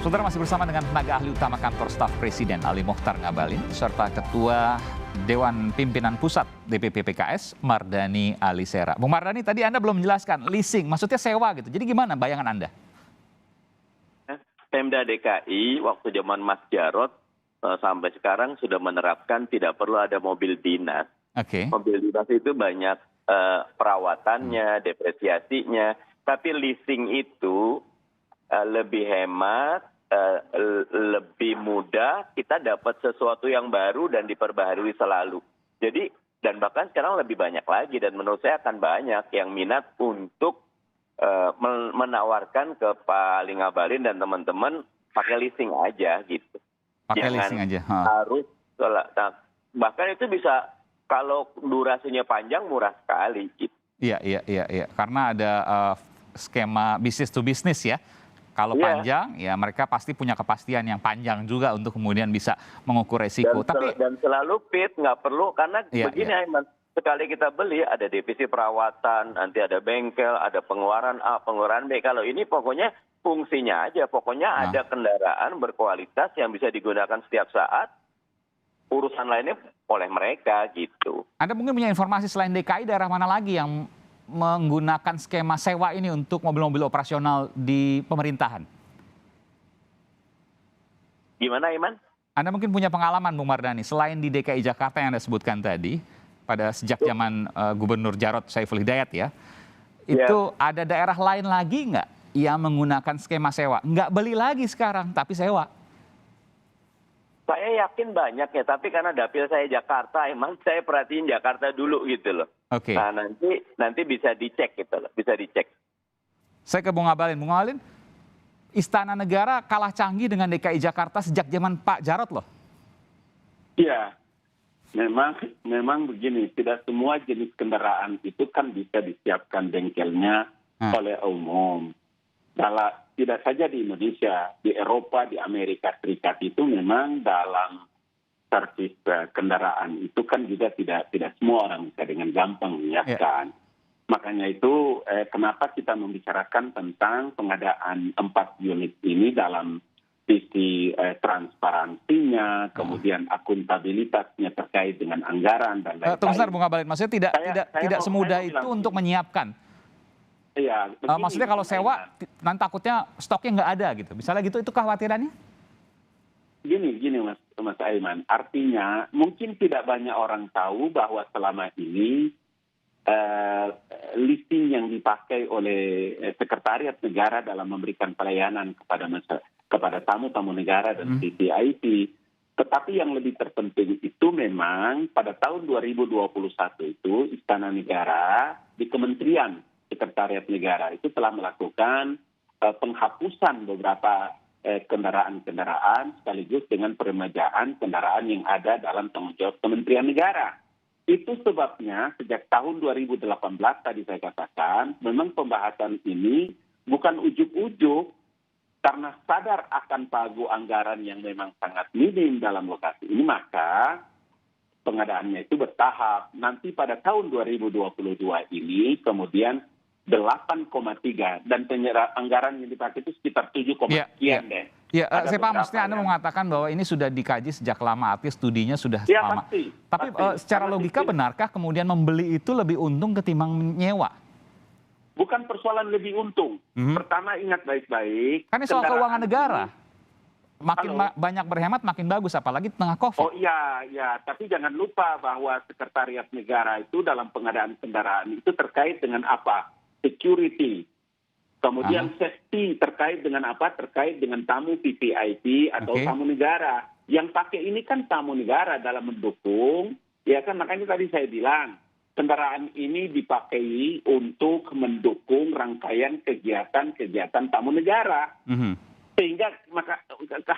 Saudara masih bersama dengan tenaga ahli utama kantor staf Presiden Ali Mokhtar Ngabalin serta Ketua Dewan Pimpinan Pusat DPP PKS Mardhani Alisera. Bung Mardhani, tadi Anda belum menjelaskan leasing, maksudnya sewa gitu. Jadi gimana bayangan Anda? Pemda DKI waktu zaman Mas Jarot sampai sekarang sudah menerapkan tidak perlu ada mobil dinas. Oke. Mobil dinas itu banyak perawatannya, depresiasinya, tapi leasing itu lebih hemat, lebih mudah, kita dapat sesuatu yang baru dan diperbaharui selalu. Jadi, dan bahkan sekarang lebih banyak lagi, dan menurut saya akan banyak yang minat untuk menawarkan ke Pak Ali Ngabalin dan teman-teman pakai leasing aja gitu. Pakai leasing aja. Harus, nah, bahkan itu bisa kalau durasinya panjang murah sekali gitu. Iya. Karena ada skema business to business ya. Kalau panjang, ya mereka pasti punya kepastian yang panjang juga untuk kemudian bisa mengukur resiko. Dan selalu fit, nggak perlu, karena begini Aiman, sekali kita beli ada divisi perawatan, nanti ada bengkel, ada pengeluaran A, pengeluaran B. Kalau ini pokoknya fungsinya aja, pokoknya ada kendaraan berkualitas yang bisa digunakan setiap saat, urusan lainnya oleh mereka gitu. Anda mungkin punya informasi selain DKI, daerah mana lagi yang menggunakan skema sewa ini untuk mobil-mobil operasional di pemerintahan? Gimana, Iman? Anda mungkin punya pengalaman, Bung Mardhani, selain di DKI Jakarta yang Anda sebutkan tadi, pada sejak zaman Gubernur Jarot Saiful Hidayat ya, itu ada daerah lain lagi nggak yang menggunakan skema sewa? Nggak beli lagi sekarang, tapi sewa? Saya yakin banyak ya, tapi karena dapil saya Jakarta, emang saya perhatiin Jakarta dulu gitu loh. Oke. Nah nanti bisa dicek gitu loh, bisa dicek. Saya ke Bung Ngabalin. Bung Ngabalin, Istana Negara kalah canggih dengan DKI Jakarta sejak zaman Pak Jarot loh. Iya, memang begini, tidak semua jenis kendaraan itu kan bisa disiapkan bengkelnya oleh umum. Kalau tidak saja di Indonesia, di Eropa, di Amerika Serikat itu memang dalam servis kendaraan itu kan juga tidak semua orang bisa dengan gampang menyiapkan. Makanya itu kenapa kita membicarakan tentang pengadaan 4 unit ini dalam sisi transparansinya, kemudian akuntabilitasnya terkait dengan anggaran dan lain-lain. Tunggu sebentar Bung Ngabalin, maksudnya tidak semudah itu untuk menyiapkan. Iya. Maksudnya kalau sewa nanti takutnya stoknya nggak ada gitu. Misalnya gitu, itu kekhawatirannya? Gini Mas Aiman, artinya mungkin tidak banyak orang tahu bahwa selama ini listing yang dipakai oleh Sekretariat Negara dalam memberikan pelayanan kepada tamu-tamu negara dan VVIP. Tetapi yang lebih terpenting itu memang pada tahun 2021 itu Istana Negara di Kementerian Sekretariat Negara itu telah melakukan penghapusan beberapa kendaraan-kendaraan sekaligus dengan peremajaan kendaraan yang ada dalam tanggung jawab Kementerian Negara. Itu sebabnya sejak tahun 2018 tadi saya katakan, memang pembahasan ini bukan ujuk-ujuk karena sadar akan pagu anggaran yang memang sangat minim dalam lokasi ini, maka pengadaannya itu bertahap. Nanti pada tahun 2022 ini kemudian 8,3 dan anggaran yang dipakai itu sekitar 7, sekian deh. Ya, saya paham, maksudnya Anda mengatakan bahwa ini sudah dikaji sejak lama, artinya studinya sudah lama. Pasti. Tapi secara logika benarkah kemudian membeli itu lebih untung ketimbang menyewa? Bukan persoalan lebih untung. Pertama ingat baik-baik. Kan ini soal keuangan negara. Makin banyak berhemat makin bagus, apalagi tengah COVID. Oh iya, tapi jangan lupa bahwa Sekretariat Negara itu dalam pengadaan kendaraan itu terkait dengan apa? Security. Kemudian safety terkait dengan apa? Terkait dengan tamu VVIP atau tamu negara. Yang pakai ini kan tamu negara dalam mendukung, ya kan, makanya tadi saya bilang, kendaraan ini dipakai untuk mendukung rangkaian kegiatan tamu negara. Sehingga maka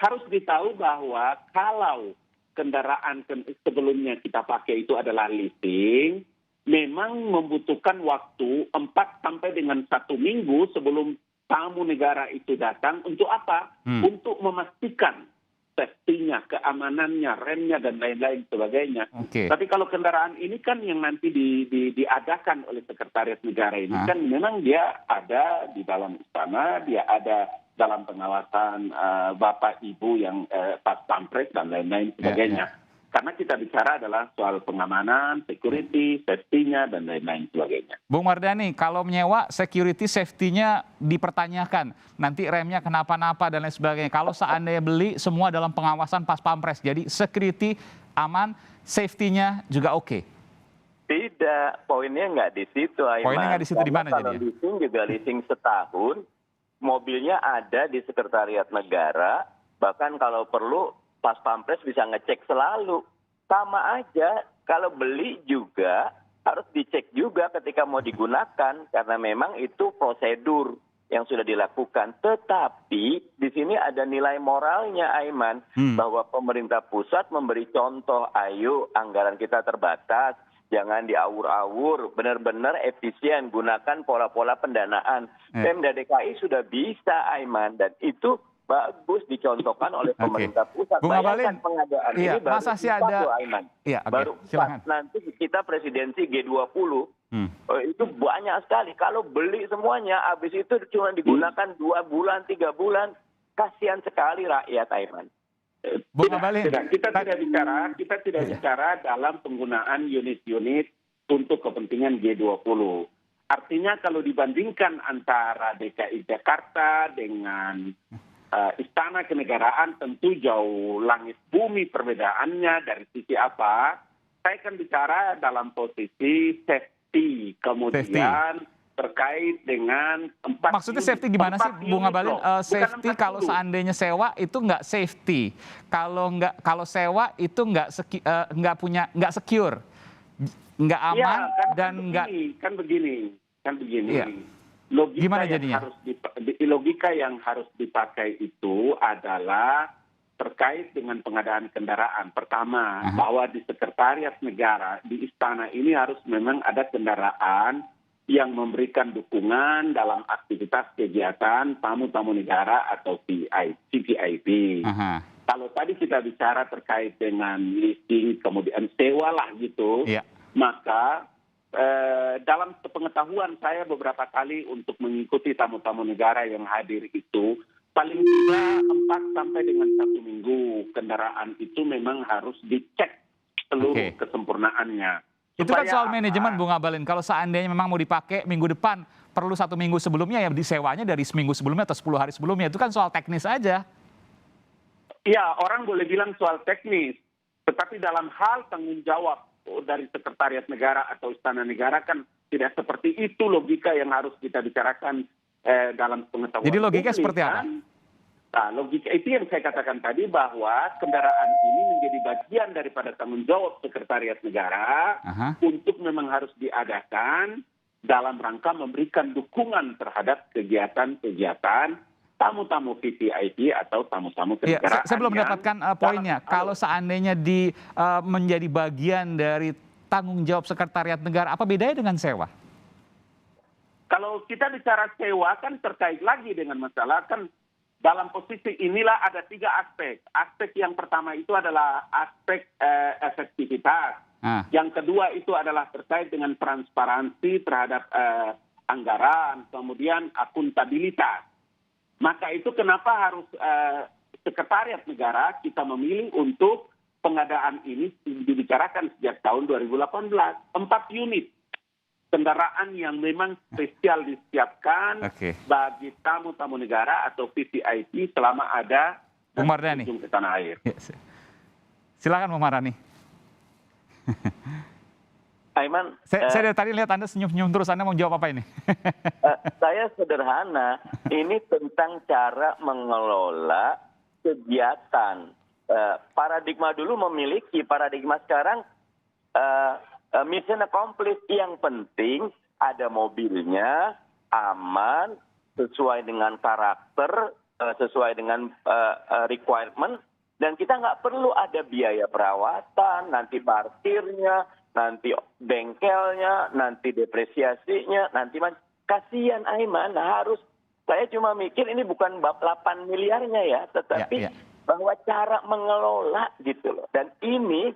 harus ditahu bahwa kalau kendaraan sebelumnya kita pakai itu adalah leasing, memang membutuhkan waktu 4 sampai dengan 1 minggu sebelum tamu negara itu datang. Untuk apa? Untuk memastikan safety-nya, keamanannya, remnya, dan lain-lain sebagainya. Tapi kalau kendaraan ini kan yang nanti diadakan oleh Sekretariat Negara ini kan memang dia ada di dalam istana, dia ada dalam pengawasan Bapak Ibu yang pas pampres dan lain-lain sebagainya. Karena kita bicara adalah soal pengamanan, security, safety-nya, dan lain-lain sebagainya. Bung Mardhani, kalau menyewa security safety-nya dipertanyakan. Nanti remnya kenapa-napa dan lain sebagainya. Kalau seandainya beli semua dalam pengawasan pas pampres. Jadi security aman, safety-nya juga oke. Tidak, poinnya nggak di situ, Aiman. Poinnya nggak di situ, di mana kalau jadinya? leasing juga leasing setahun, mobilnya ada di sekretariat negara, bahkan kalau perlu pas pampres bisa ngecek selalu. Sama aja, kalau beli juga harus dicek juga ketika mau digunakan, karena memang itu prosedur yang sudah dilakukan. Tetapi di sini ada nilai moralnya, Aiman, bahwa pemerintah pusat memberi contoh, ayo anggaran kita terbatas, jangan diawur-awur, benar-benar efisien, gunakan pola-pola pendanaan. Pemda DKI sudah bisa, Aiman, dan itu bagus dicontohkan oleh pemerintah pusat. Bung Abalin, pengadaan iya, ini baru masa sih ada, Aiman. Iya, Baru silakan. nanti kita presidensi G20, itu banyak sekali. Kalau beli semuanya, habis itu cuma digunakan 2 bulan, 3 bulan, kasihan sekali rakyat, Aiman. Bung Abalin, Kita tidak bicara dalam penggunaan unit-unit untuk kepentingan G20. Artinya kalau dibandingkan antara DKI Jakarta dengan Istana Kenegaraan, tentu jauh langit bumi perbedaannya dari sisi apa. Saya akan bicara dalam posisi safety, kemudian terkait dengan 4 maksudnya safety gimana sih, Bung Abalin? Safety kalau dulu. seandainya sewa itu nggak safety, kalau sewa itu nggak secure, nggak aman Ya, dan nggak. Kan begini. Iya. Gimana jadinya? Logika yang harus dipakai itu adalah terkait dengan pengadaan kendaraan. Pertama, bahwa di sekretariat negara, di istana ini harus memang ada kendaraan yang memberikan dukungan dalam aktivitas kegiatan tamu-tamu negara atau VVIP. Kalau tadi kita bicara terkait dengan leasing, kemudian sewa lah gitu, maka dalam sepengetahuan saya beberapa kali untuk mengikuti tamu-tamu negara yang hadir itu, paling tidak 4 sampai dengan 1 minggu kendaraan itu memang harus dicek seluruh kesempurnaannya. Itu kan soal manajemen, Bung Abalin. Kalau seandainya memang mau dipakai minggu depan, perlu 1 minggu sebelumnya, ya disewanya dari seminggu sebelumnya atau 10 hari sebelumnya. Itu kan soal teknis aja. Iya, orang boleh bilang soal teknis. Tetapi dalam hal tanggung jawab dari sekretariat negara atau istana negara kan tidak seperti itu logika yang harus kita bicarakan dalam pengetahuan. Jadi logika seperti apa? Nah, logika itu yang saya katakan tadi, bahwa kendaraan ini menjadi bagian daripada tanggung jawab sekretariat negara untuk memang harus diadakan dalam rangka memberikan dukungan terhadap kegiatan-kegiatan tamu-tamu VVIP atau tamu-tamu kenegaraan. Saya belum mendapatkan poinnya. Kalau seandainya menjadi bagian dari tanggung jawab sekretariat negara, apa bedanya dengan sewa? Kalau kita bicara sewa kan terkait lagi dengan masalah, kan dalam posisi inilah ada 3 aspek. Aspek yang pertama itu adalah aspek efektivitas. Yang kedua itu adalah terkait dengan transparansi terhadap anggaran, kemudian akuntabilitas. Maka itu kenapa harus sekretariat negara kita memilih untuk pengadaan ini dibicarakan sejak tahun 2018. 4 unit kendaraan yang memang spesial disiapkan bagi tamu-tamu negara atau VVIP selama ada Bung Mardhani ke tanah air. Silakan Bung Mardhani. Aiman, saya dari tadi lihat Anda senyum-senyum terus. Anda mau jawab apa ini? Saya sederhana. Ini tentang cara mengelola kegiatan. Paradigma dulu memiliki, paradigma sekarang mission accomplished. Yang penting ada mobilnya, aman, sesuai dengan karakter, sesuai dengan requirement, dan kita nggak perlu ada biaya perawatan, nanti parkirnya, nanti bengkelnya, nanti depresiasinya, nanti kasihan Aiman, harus, saya cuma mikir ini bukan bab 8 miliarnya ya, tetapi bahwa cara mengelola gitu loh. Dan ini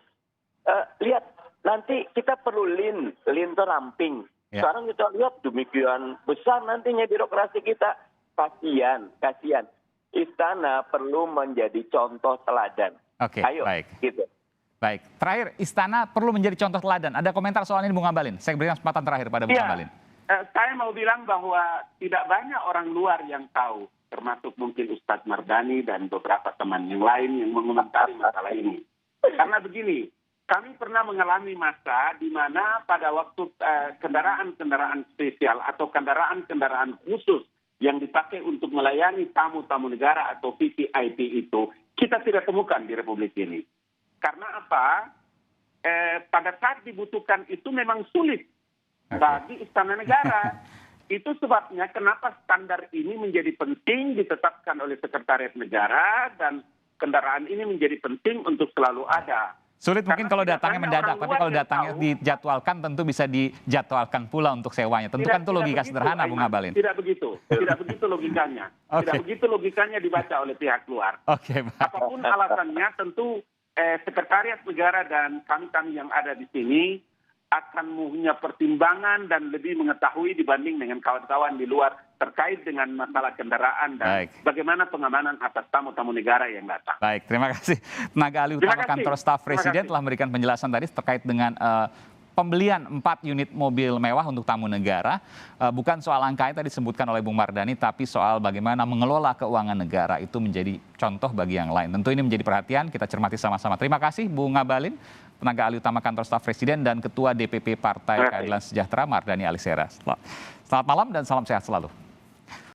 lihat, nanti kita perlu lean to ramping. Sekarang kita lihat demikian besar nantinya birokrasi kita. kasihan. Istana perlu menjadi contoh teladan. Oke, Ayo, baik. gitu. Baik, terakhir Istana perlu menjadi contoh teladan. Ada komentar soal ini Bung Abalin? Saya berikan kesempatan terakhir pada Bung Abalin. Saya mau bilang bahwa tidak banyak orang luar yang tahu, termasuk mungkin Ustadz Mardani dan beberapa teman yang lain yang mengomentari masalah ini. Karena begini, kami pernah mengalami masa di mana pada waktu kendaraan-kendaraan spesial atau kendaraan-kendaraan khusus yang dipakai untuk melayani tamu-tamu negara atau VVIP itu, kita tidak temukan di Republik ini. Karena apa? Pada saat dibutuhkan itu memang sulit bagi Istana Negara. Itu sebabnya kenapa standar ini menjadi penting ditetapkan oleh Sekretariat Negara dan kendaraan ini menjadi penting untuk selalu ada. Sulit mungkin kalau datangnya mendadak, tapi kalau datangnya dijadwalkan tentu bisa dijadwalkan pula untuk sewanya. Tentu kan itu logika sederhana, Bung Abalin. Tidak begitu logikanya. Tidak begitu logikanya dibaca oleh pihak luar. Oke, baik. Apapun alasannya, tentu Sekretariat Negara dan kami yang ada di sini akan punya pertimbangan dan lebih mengetahui dibanding dengan kawan-kawan di luar terkait dengan masalah kendaraan dan bagaimana pengamanan atas tamu-tamu negara yang datang. Baik, terima kasih. Tenaga ahli utama kantor staf Presiden telah memberikan penjelasan tadi terkait dengan pembelian 4 unit mobil mewah untuk tamu negara. Bukan soal angkanya tadi disebutkan oleh Bung Mardani, tapi soal bagaimana mengelola keuangan negara itu menjadi contoh bagi yang lain. Tentu ini menjadi perhatian, kita cermati sama-sama. Terima kasih Bung Abalin, tenaga ahli utama kantor staf Presiden dan Ketua DPP Partai Keadilan Sejahtera Mardani Alisera. Selamat malam dan salam sehat selalu.